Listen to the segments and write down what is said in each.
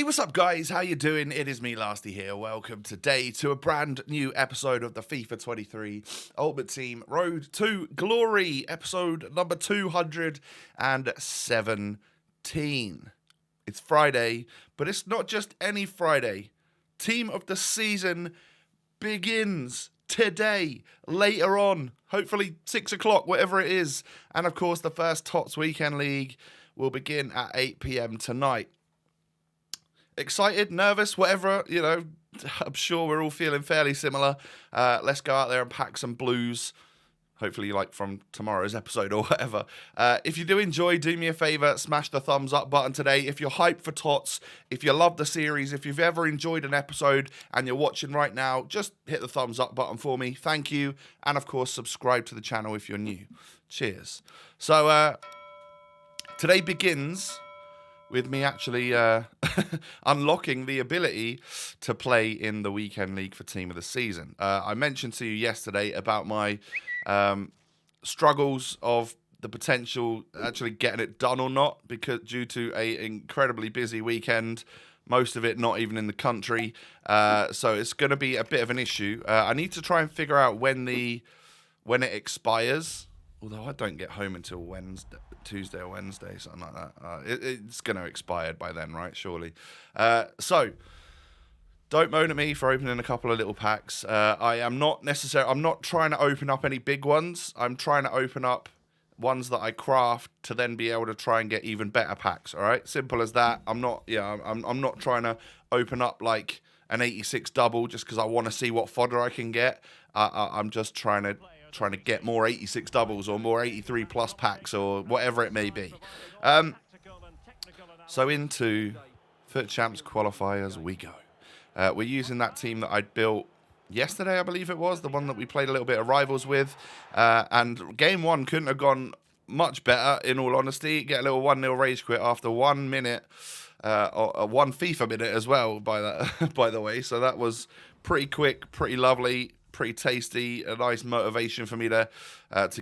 Hey, what's up, guys? How you doing? It is me, Lasty here. Welcome today to a brand new episode of the FIFA 23 Ultimate Team Road to Glory, episode number 217. It's Friday, but it's not just any Friday. Team of the season begins today, later on, hopefully 6 o'clock, whatever it is. And of course, the first TOTS Weekend League will begin at 8 p.m. tonight. Excited, nervous, whatever, I'm sure we're all feeling fairly similar. Let's go out there and pack some blues, hopefully like from tomorrow's episode or whatever. If you do enjoy, do me a favor, smash the thumbs up button today. If you're hyped for TOTS, if you love the series, if you've ever enjoyed an episode and you're watching right now, just hit the thumbs up button for me. Thank you. And of course, subscribe to the channel if you're new. Cheers. So today begins with me actually unlocking the ability to play in the Weekend League for Team of the Season. I mentioned to you yesterday about my struggles of the potential actually getting it done or not, because due to an incredibly busy weekend, most of it not even in the country. So it's going to be a bit of an issue. I need to try and figure out when it expires. Although I don't get home until Tuesday or Wednesday, something like that. It's going to expire by then, right? Surely. So, don't moan at me for opening a couple of little packs. I'm not trying to open up any big ones. I'm trying to open up ones that I craft to then be able to try and get even better packs. All right, simple as that. I'm not trying to open up like an 86 double just because I want to see what fodder I can get. I'm just trying to get more 86 doubles or more 83 plus packs or whatever it may be. So into FUT Champs qualifiers we go. We're using that team that I built yesterday, I believe it was, the one that we played a little bit of rivals with. And game one couldn't have gone much better, in all honesty. Get a little 1-0 rage quit after 1 minute, or 1 FIFA minute as well, by the way. So that was pretty quick, pretty lovely, pretty tasty, a nice motivation for me to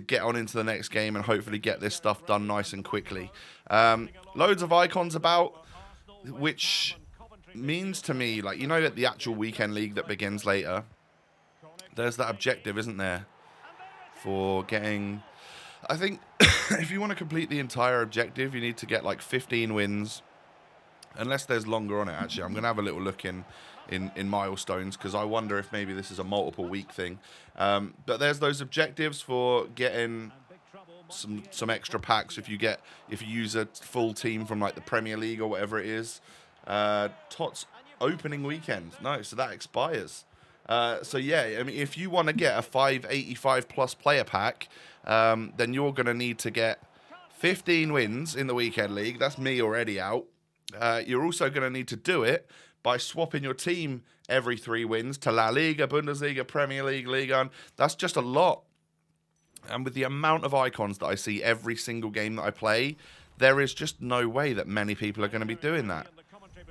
get on into the next game and hopefully get this stuff done nice and quickly. Loads of icons about, which means to me, like, at the actual weekend league that begins later, there's that objective, isn't there, for getting, I think, if you want to complete the entire objective, you need to get like 15 wins, unless there's longer on it. Actually, I'm going to have a little look in milestones, because I wonder if maybe this is a multiple week thing. But there's those objectives for getting some extra packs if you use a full team from like the Premier League or whatever it is. TOTS opening weekend. No, so that expires. So yeah, I mean, if you want to get a 585 plus player pack, then you're going to need to get 15 wins in the weekend league. That's me already out. You're also going to need to do it by swapping your team every 3 wins to La Liga, Bundesliga, Premier League, Liga 1. That's just a lot. And with the amount of icons that I see every single game that I play, there is just no way that many people are going to be doing that.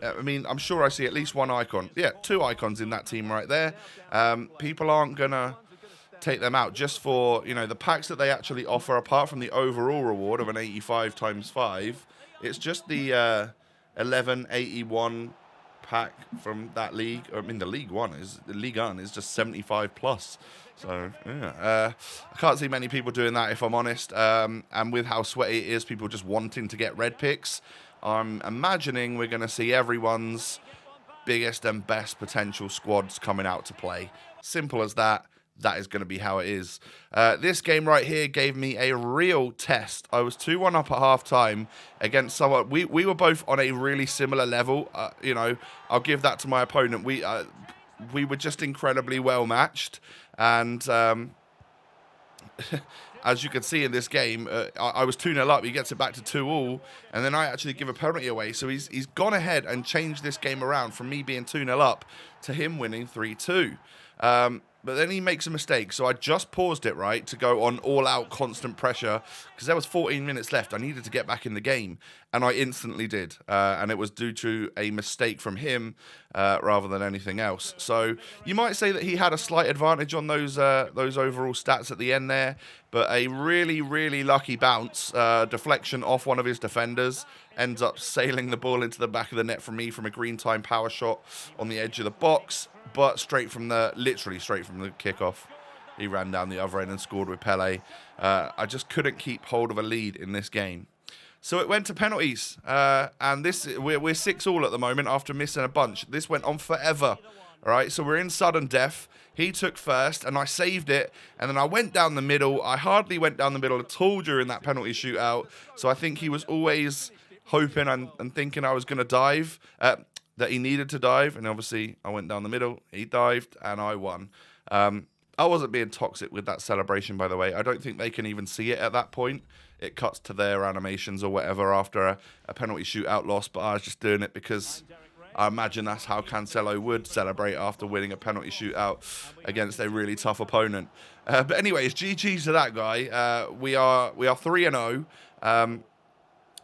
I mean, I'm sure I see at least 1 icon. Yeah, 2 icons in that team right there. People aren't going to take them out just for, the packs that they actually offer, apart from the overall reward of an 85 times 5. It's just the 1181 pack from that league. I mean, the League 1 is just 75 plus. So yeah, I can't see many people doing that, if I'm honest. And with how sweaty it is, people just wanting to get red picks, I'm imagining we're going to see everyone's biggest and best potential squads coming out to play. Simple as that. That is going to be how it is. This game right here gave me a real test. I was 2-1 up at half-time against someone. We were both on a really similar level. I'll give that to my opponent. We were just incredibly well matched. And as you can see in this game, I was 2-0 up. He gets it back to 2-2. And then I actually give a penalty away. So he's gone ahead and changed this game around from me being 2-0 up to him winning 3-2. But then he makes a mistake, so I just paused it, right, to go on all-out constant pressure, because there was 14 minutes left. I needed to get back in the game, and I instantly did. And it was due to a mistake from him rather than anything else. So you might say that he had a slight advantage on those overall stats at the end there, but a really, really lucky bounce, deflection off one of his defenders, ends up sailing the ball into the back of the net from me from a green time power shot on the edge of the box. But literally straight from the kickoff, he ran down the other end and scored with Pele. I just couldn't keep hold of a lead in this game. So it went to penalties, and we're 6-all at the moment after missing a bunch. This went on forever, all right? So we're in sudden death. He took first, and I saved it, and then I went down the middle. I hardly went down the middle at all during that penalty shootout, so I think he was always hoping and thinking I was going to dive. That he needed to dive, and obviously I went down the middle, he dived, and I won. I wasn't being toxic with that celebration, by the way. I don't think they can even see it at that point. It cuts to their animations or whatever after a penalty shootout loss, but I was just doing it because I imagine that's how Cancelo would celebrate after winning a penalty shootout against a really tough opponent. But anyways, GG's to that guy. We are 3-0.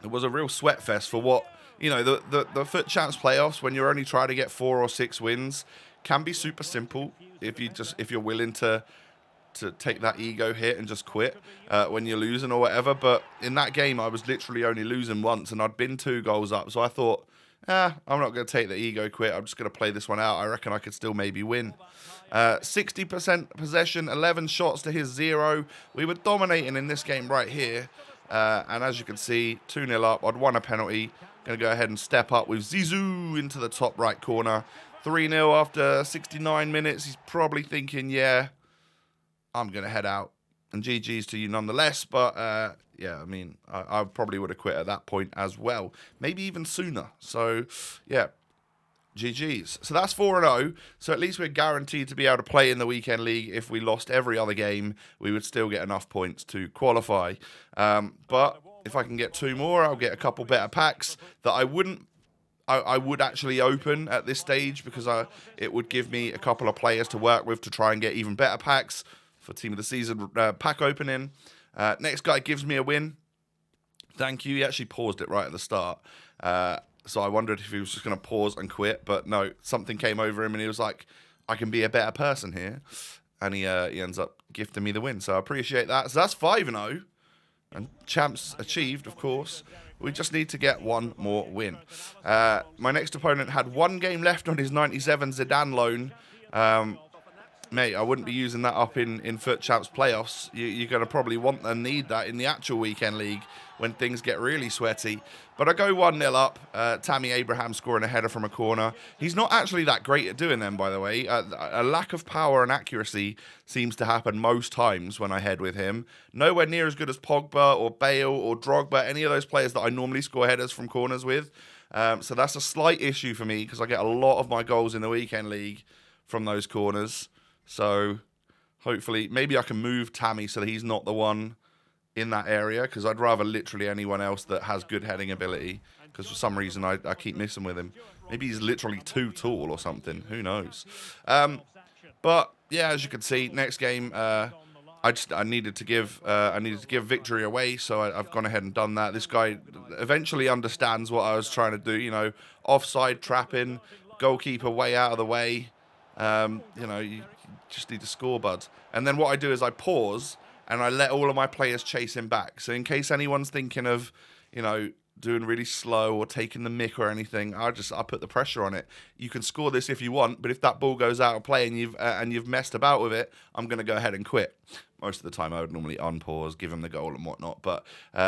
It was a real sweat fest for what... You know, the FUT Champs playoffs, when you're only trying to get 4 or 6 wins, can be super simple if you're willing to take that ego hit and just quit when you're losing or whatever. But in that game, I was literally only losing once, and I'd been 2 goals up. So I thought, I'm not going to take the ego quit. I'm just going to play this one out. I reckon I could still maybe win. 60% possession, 11 shots to his 0. We were dominating in this game right here. And as you can see, 2-0 up. I'd won a penalty. Going to go ahead and step up with Zizou into the top right corner. 3-0 after 69 minutes. He's probably thinking, yeah, I'm going to head out. And GG's to you nonetheless. But, yeah, I mean, I probably would have quit at that point as well. Maybe even sooner. So, yeah, GG's. So that's 4-0. So at least we're guaranteed to be able to play in the weekend league. If we lost every other game, we would still get enough points to qualify. But... if I can get 2 more, I'll get a couple better packs that I would actually open at this stage, because it would give me a couple of players to work with to try and get even better packs for Team of the Season pack opening. Next guy gives me a win. Thank you. He actually paused it right at the start. So I wondered if he was just going to pause and quit, but no, something came over him and he was like, I can be a better person here. And he ends up gifting me the win. So I appreciate that. So that's 5-0. And champs achieved, of course. We just need to get 1 more win. My next opponent had 1 game left on his 97 Zidane loan. Mate, I wouldn't be using that up in FUT Champs playoffs. You're going to probably want and need that in the actual weekend league when things get really sweaty. But I go 1-0 up. Tammy Abraham scoring a header from a corner. He's not actually that great at doing them, by the way. A lack of power and accuracy seems to happen most times when I head with him. Nowhere near as good as Pogba or Bale or Drogba, any of those players that I normally score headers from corners with. So that's a slight issue for me because I get a lot of my goals in the weekend league from those corners. So hopefully, maybe I can move Tammy so that he's not the one in that area, because I'd rather literally anyone else that has good heading ability, because for some reason I keep missing with him. Maybe he's literally too tall or something. Who knows? But yeah, as you can see, next game I needed to give victory away, so I've gone ahead and done that. This guy eventually understands what I was trying to do. You know, offside trapping, goalkeeper way out of the way. You know, you just need to score, bud. And then what I do is I pause and I let all of my players chase him back. So in case anyone's thinking of, you know, doing really slow or taking the mick or anything, I put the pressure on it. You can score this if you want, but if that ball goes out of play and you've messed about with it, I'm going to go ahead and quit. Most of the time I would normally unpause, give him the goal and whatnot. But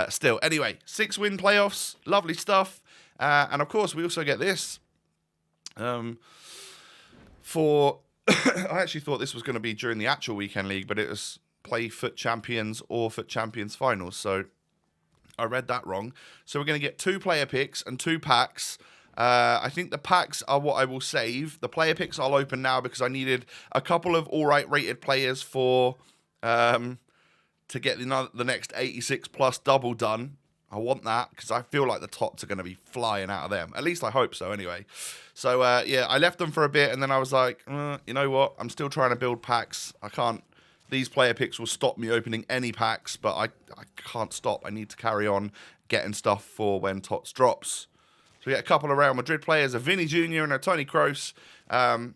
still, anyway, 6-win playoffs, lovely stuff. And of course, we also get this. I actually thought this was going to be during the actual weekend league, but it was play FUT Champions or FUT Champions finals. So I read that wrong. So we're going to get 2 player picks and 2 packs. I think the packs are what I will save. The player picks I'll open now because I needed a couple of all right rated players for to get the next 86 plus double done. I want that because I feel like the TOTS are going to be flying out of them. At least I hope so anyway. So, yeah, I left them for a bit and then I was like, you know what? I'm still trying to build packs. I can't. These player picks will stop me opening any packs, but I can't stop. I need to carry on getting stuff for when TOTS drops. So we get a couple of Real Madrid players, a Vinny Jr. and a Toni Kroos. And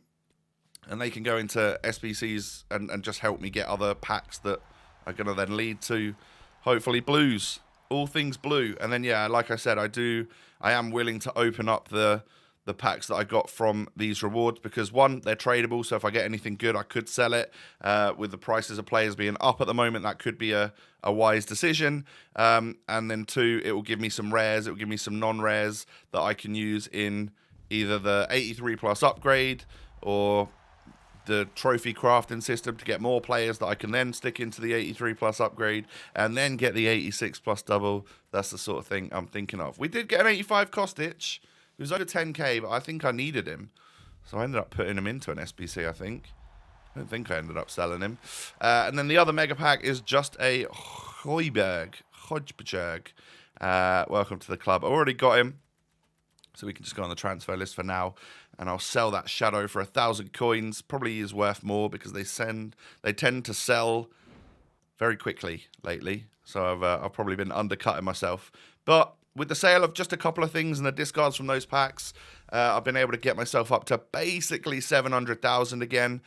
they can go into SBCs and just help me get other packs that are going to then lead to, hopefully, blues. All things blue. And then, yeah, like I said, I am willing to open up the packs that I got from these rewards because, one, they're tradable, so if I get anything good, I could sell it. With the prices of players being up at the moment, that could be a wise decision. And then, two, it will give me some rares, it will give me some non-rares that I can use in either the 83 plus upgrade or the trophy crafting system to get more players that I can then stick into the 83 plus upgrade and then get the 86 plus double. That's the sort of thing I'm thinking of. We did get an 85 Kostic. He was over 10k, but I think I needed him. So I ended up putting him into an SBC, I think. I don't think I ended up selling him. And then the other mega pack is just a Højbjerg. Welcome to the club. I already got him. So we can just go on the transfer list for now. And I'll sell that shadow for 1,000 coins. Probably is worth more because they tend to sell very quickly lately. So I've probably been undercutting myself. But with the sale of just a couple of things and the discards from those packs, I've been able to get myself up to basically 700,000 again,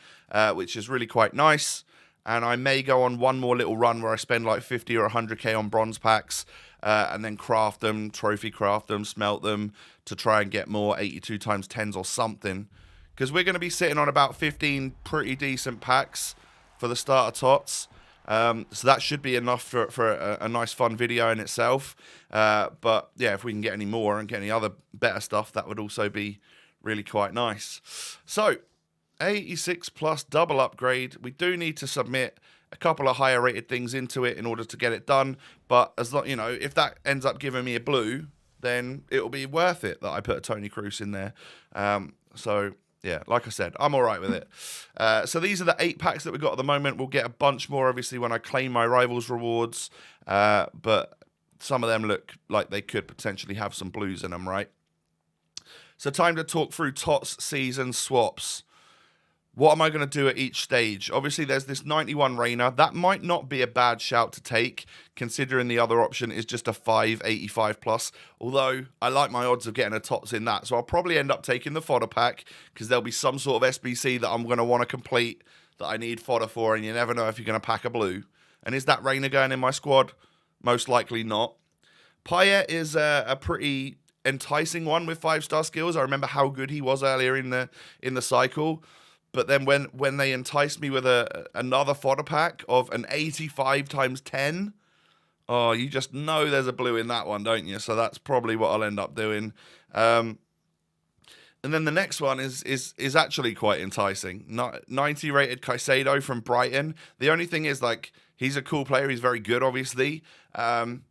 which is really quite nice. And I may go on one more little run where I spend like 50 or 100k on bronze packs and then craft them, trophy craft them, smelt them to try and get more 82 times 10s or something. Because we're going to be sitting on about 15 pretty decent packs for the start of TOTS. So that should be enough for a nice fun video in itself. But yeah, if we can get any more and get any other better stuff, that would also be really quite nice. So 86 plus double upgrade. We do need to submit a couple of higher rated things into it in order to get it done. But as long, you know, if that ends up giving me a blue, then it'll be worth it that I put a Toni Kroos in there. So yeah, like I said, I'm all right with it. So these are the 8 packs that we've got at the moment. We'll get a bunch more, obviously, when I claim my Rivals rewards. But some of them look like they could potentially have some blues in them, right? So time to talk through TOTS season swaps. What am I going to do at each stage? Obviously, there's this 91 Reina. That might not be a bad shout to take, considering the other option is just a 585 plus. Although, I like my odds of getting a TOTS in that. So I'll probably end up taking the fodder pack, because there'll be some sort of SBC that I'm going to want to complete that I need fodder for, and you never know if you're going to pack a blue. And is that Reina going in my squad? Most likely not. Payet is a pretty enticing one with 5-star skills. I remember how good he was earlier in the cycle. But then when they entice me with another fodder pack of an 85 times 10, oh, you just know there's a blue in that one, don't you? So that's probably what I'll end up doing. And then the next one is actually quite enticing. 90 rated Caicedo from Brighton. The only thing is, like, he's a cool player. He's very good, obviously. And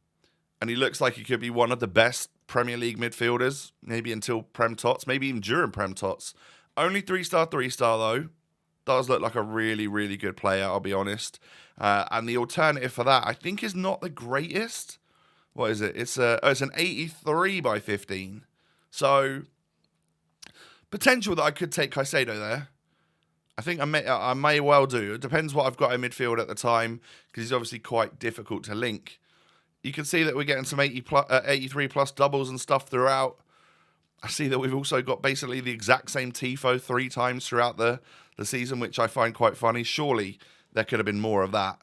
he looks like he could be one of the best Premier League midfielders, maybe until Prem TOTS, maybe even during Prem TOTS. Only 3-star, 3-star, though. Does look like a really, really good player, I'll be honest. And the alternative for that, I think, is not the greatest. What is it? It's an 83 by 15. So, potential that I could take Caicedo there. I think I may well do. It depends what I've got in midfield at the time, because he's obviously quite difficult to link. You can see that we're getting some 83 plus doubles and stuff throughout. I see that we've also got basically the exact same Tifo 3 times throughout the season, which I find quite funny. Surely there could have been more of that.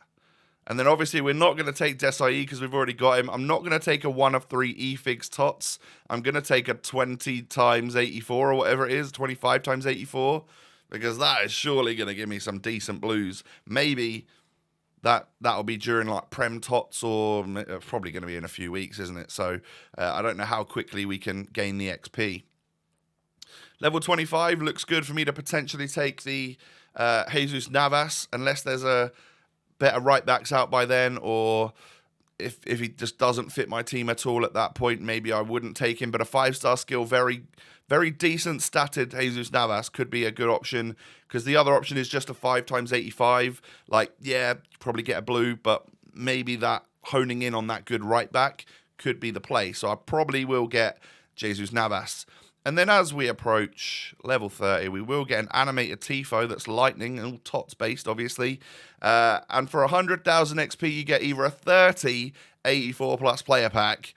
And then obviously we're not going to take Desai because we've already got him. I'm not going to take a 1 of 3 eFigs TOTS. I'm going to take a 20 times 84 or whatever it is, 25 times 84, because that is surely going to give me some decent blues. Maybe that'll be during like Prem TOTS, or probably going to be in a few weeks, isn't it? So I don't know how quickly we can gain the XP. Level 25 looks good for me to potentially take the Jesus Navas, unless there's a better right backs out by then, or if he just doesn't fit my team at all at that point, maybe I wouldn't take him. But a 5-star skill, very, very decent statted Jesus Navas could be a good option, because the other option is just a 5 times 85. Like, yeah, probably get a blue, but maybe that honing in on that good right back could be the play. So I probably will get Jesus Navas. And then as we approach level 30, we will get an animated Tifo that's lightning and all TOTS based, obviously. And for 100,000 XP, you get either a 30 84 plus player pack,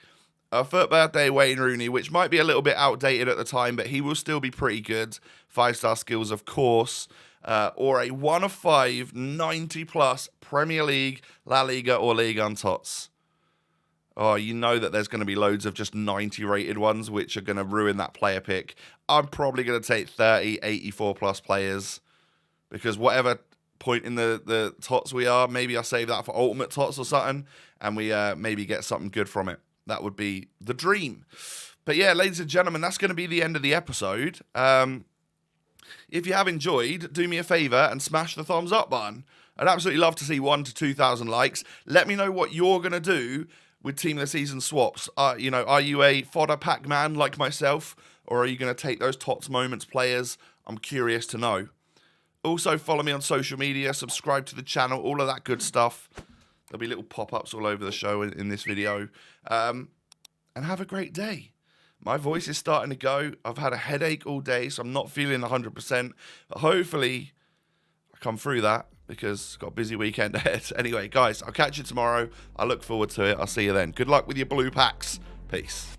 a FUT Birthday Wayne Rooney, which might be a little bit outdated at the time, but he will still be pretty good. 5-star skills, of course. Or a 1 of 5, 90 plus Premier League, La Liga, or Liga on TOTS. Oh, you know that there's going to be loads of just 90 rated ones, which are going to ruin that player pick. I'm probably going to take 30, 84 plus players, because whatever point in the TOTS we are, maybe I save that for Ultimate TOTS or something, and we maybe get something good from it. That would be the dream. But yeah, ladies and gentlemen, that's going to be the end of the episode. If you have enjoyed, do me a favour and smash the thumbs up button. I'd absolutely love to see 1,000 to 2,000 likes. Let me know what you're going to do with Team of the Season swaps. Are you a fodder pack man like myself, or are you going to take those TOTS moments players? I'm curious to know. Also, follow me on social media, subscribe to the channel, all of that good stuff. There'll be little pop-ups all over the show in this video. And have a great day. My voice is starting to go. I've had a headache all day, so I'm not feeling 100%. But hopefully, I come through that, because I've got a busy weekend ahead. Anyway, guys, I'll catch you tomorrow. I look forward to it. I'll see you then. Good luck with your blue packs. Peace.